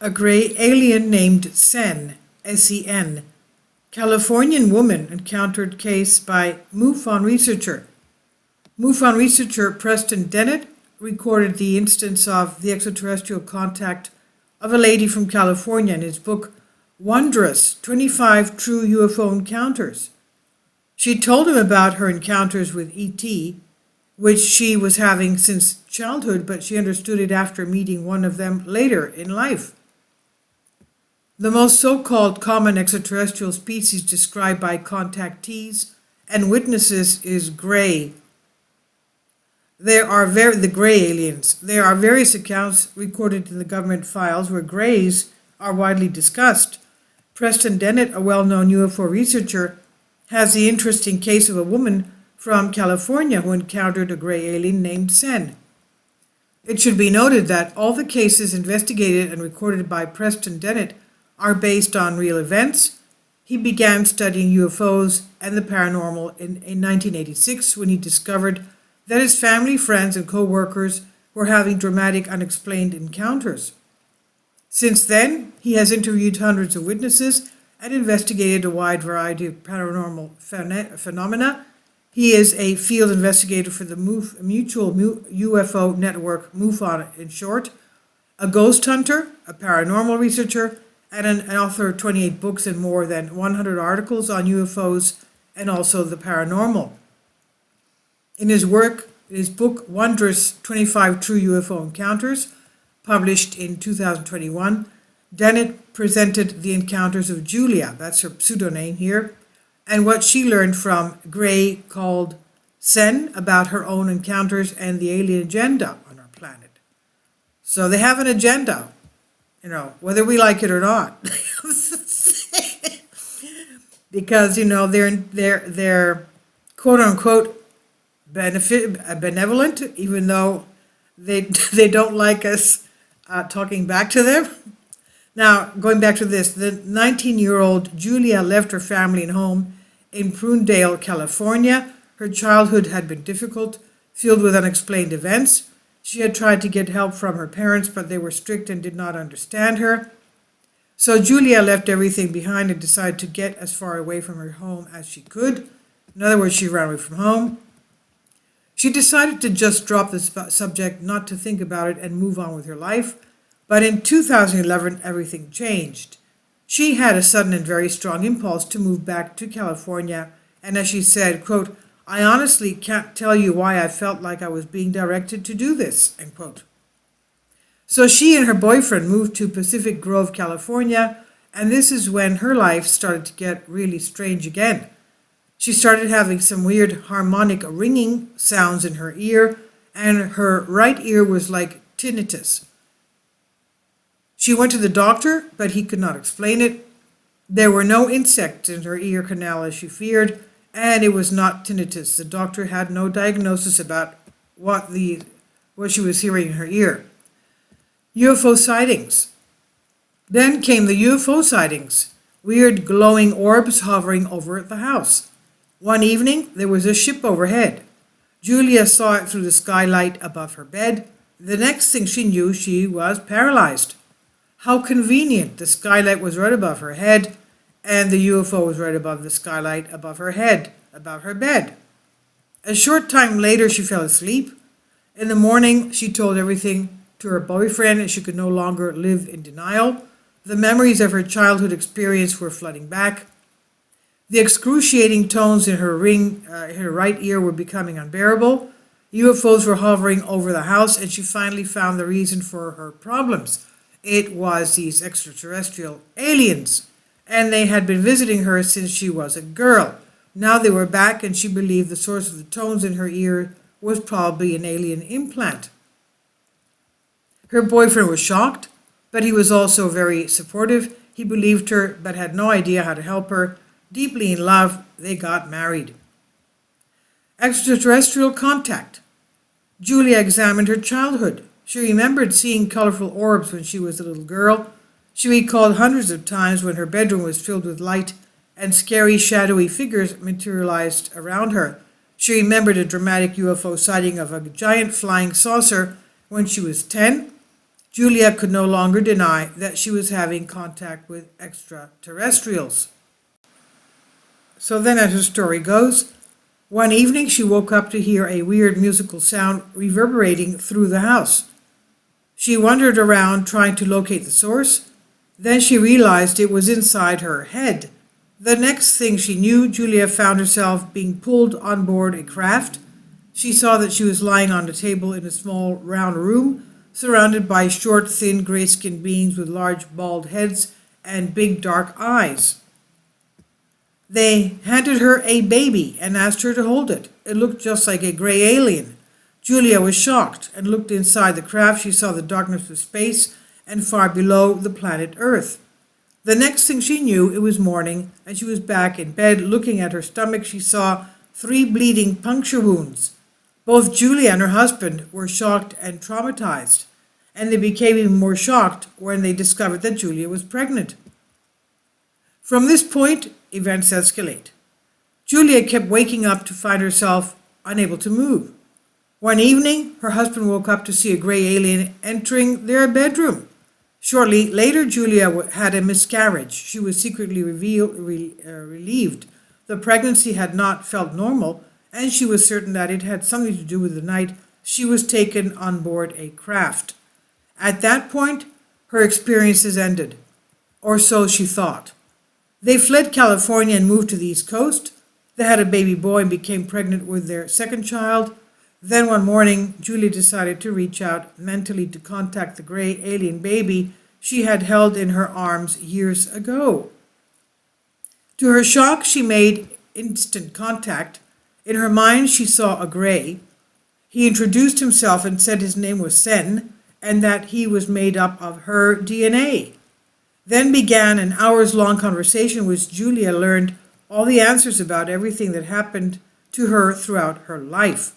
A gray alien named Sen, S-E-N, Californian woman encountered case by MUFON researcher. MUFON researcher Preston Dennett recorded the instance of the extraterrestrial contact of a lady from California in his book Wondrous 25 True UFO Encounters. She told him about her encounters with ET, which she was having since childhood, but she understood it after meeting one of them later in life. The most so-called common extraterrestrial species described by contactees and witnesses is gray. The gray aliens. There are various accounts recorded in the government files where grays are widely discussed. Preston Dennett, a well-known UFO researcher, has the interesting case of a woman from California who encountered a gray alien named Sen. It should be noted that all the cases investigated and recorded by Preston Dennett are based on real events. He began studying UFOs and the paranormal in 1986 when he discovered that his family, friends, and co-workers were having dramatic unexplained encounters. Since then, he has interviewed hundreds of witnesses and investigated a wide variety of paranormal phenomena. He is a field investigator for the Mutual UFO Network, MUFON in short, a ghost hunter, a paranormal researcher, and an author of 28 books and more than 100 articles on UFOs and also the paranormal. In his book Wondrous 25 True UFO Encounters, published in 2021, Dennett presented the encounters of Julia, that's her pseudonym here, and what she learned from Gray called Sen about her own encounters and the alien agenda on our planet. So they have an agenda, whether we like it or not. Because, they're quote unquote benevolent, even though they don't like us talking back to them. Now, going back to this, the 19-year-old Julia left her family and home in Prunedale, California. Her childhood had been difficult, filled with unexplained events. She had tried to get help from her parents, but they were strict and did not understand her. So Julia left everything behind and decided to get as far away from her home as she could. In other words, she ran away from home. She decided to just drop the subject, not to think about it, and move on with her life. But in 2011, everything changed. She had a sudden and very strong impulse to move back to California, and as she said, quote, "I honestly can't tell you why I felt like I was being directed to do this," end quote. So she and her boyfriend moved to Pacific Grove, California, and this is when her life started to get really strange again. She started having some weird harmonic ringing sounds in her ear, and her right ear was like tinnitus. She went to the doctor, but he could not explain it. There were no insects in her ear canal as she feared, and it was not tinnitus. The doctor had no diagnosis about what she was hearing in her ear. UFO sightings. Then came the UFO sightings, weird glowing orbs hovering over the house. One evening, there was a ship overhead. Julia saw it through the skylight above her bed. The next thing she knew, she was paralyzed. How convenient. The skylight was right above her head, and the UFO was right above the skylight above her head, above her bed. A short time later, she fell asleep. In the morning, she told everything to her boyfriend, and she could no longer live in denial. The memories of her childhood experience were flooding back. The excruciating tones in her right ear were becoming unbearable. UFOs were hovering over the house, and she finally found the reason for her problems. It was these extraterrestrial aliens, and they had been visiting her since she was a girl. Now they were back, and she believed the source of the tones in her ear was probably an alien implant. Her boyfriend was shocked, but he was also very supportive. He believed her, but had no idea how to help her. Deeply in love, they got married. Extraterrestrial contact. Julia examined her childhood. She remembered seeing colorful orbs when she was a little girl. She recalled hundreds of times when her bedroom was filled with light and scary, shadowy figures materialized around her. She remembered a dramatic UFO sighting of a giant flying saucer when she was 10. Julia could no longer deny that she was having contact with extraterrestrials. So then, as her story goes, one evening she woke up to hear a weird musical sound reverberating through the house. She wandered around trying to locate the source. Then she realized it was inside her head. The next thing she knew, Julia found herself being pulled on board a craft. She saw that she was lying on a table in a small round room, surrounded by short, thin, gray-skinned beings with large, bald heads and big, dark eyes. They handed her a baby and asked her to hold it. It looked just like a gray alien. Julia was shocked and looked inside the craft. She saw the darkness of space and far below the planet Earth. The next thing she knew, it was morning, and she was back in bed. Looking at her stomach, she saw 3 bleeding puncture wounds. Both Julia and her husband were shocked and traumatized, and they became even more shocked when they discovered that Julia was pregnant. From this point, events escalate. Julia kept waking up to find herself unable to move. One evening, her husband woke up to see a gray alien entering their bedroom. Shortly later, Julia had a miscarriage. She was secretly relieved. The pregnancy had not felt normal, and she was certain that it had something to do with the night she was taken on board a craft. At that point, her experiences ended, or so she thought. They fled California and moved to the East Coast. They had a baby boy and became pregnant with their second child. Then one morning, Julia decided to reach out mentally to contact the gray alien baby she had held in her arms years ago. To her shock, she made instant contact. In her mind, she saw a gray. He introduced himself and said his name was Sen, and that he was made up of her DNA. Then began an hours-long conversation which Julia learned all the answers about everything that happened to her throughout her life.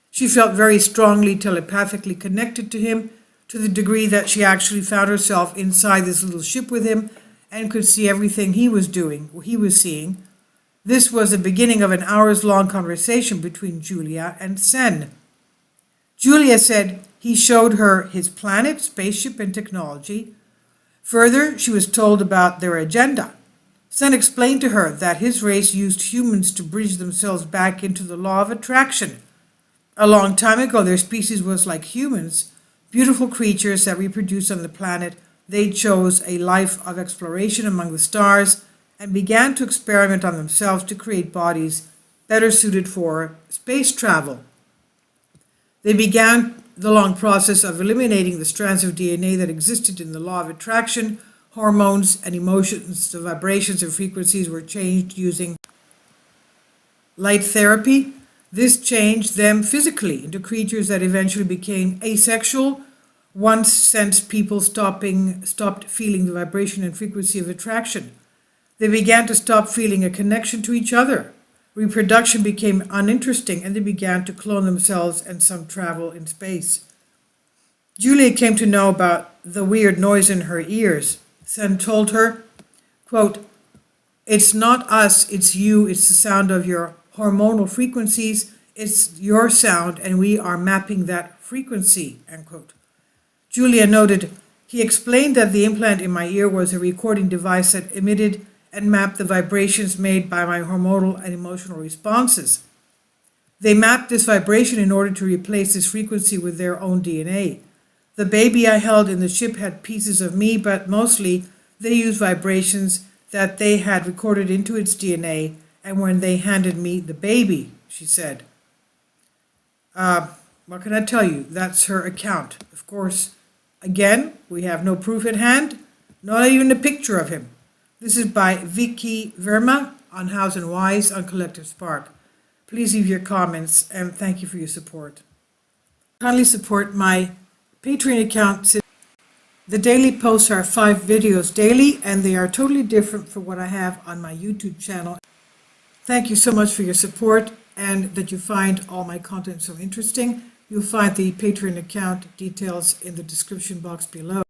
She felt very strongly telepathically connected to him, to the degree that she actually found herself inside this little ship with him and could see everything he was doing, he was seeing. This was the beginning of an hours-long conversation between Julia and Sen. Julia said he showed her his planet, spaceship, and technology. Further, she was told about their agenda. Sen explained to her that his race used humans to bridge themselves back into the law of attraction. A long time ago, their species was like humans, beautiful creatures that reproduced on the planet. They chose a life of exploration among the stars and began to experiment on themselves to create bodies better suited for space travel. They began the long process of eliminating the strands of DNA that existed in the law of attraction. Hormones and emotions, the vibrations and frequencies were changed using light therapy. This changed them physically into creatures that eventually became asexual. Once sensed people stopped feeling the vibration and frequency of attraction. They began to stop feeling a connection to each other. Reproduction became uninteresting, and they began to clone themselves and some travel in space. Julia came to know about the weird noise in her ears. Sen told her, quote, "It's not us, it's you, it's the sound of your hormonal frequencies, it's your sound, and we are mapping that frequency," end quote. Julia noted, he explained that the implant in my ear was a recording device that emitted and mapped the vibrations made by my hormonal and emotional responses. They mapped this vibration in order to replace this frequency with their own DNA. The baby I held in the ship had pieces of me, but mostly they used vibrations that they had recorded into its DNA, and when they handed me the baby, she said. What can I tell you? That's her account. Of course, again, we have no proof at hand, not even a picture of him. This is by Vicky Verma on House and Wise on Collective Spark. Please leave your comments, and thank you for your support. Kindly support my Patreon account. The daily posts are 5 videos daily, and they are totally different from what I have on my YouTube channel. Thank you so much for your support, and that you find all my content so interesting. You'll find the Patreon account details in the description box below.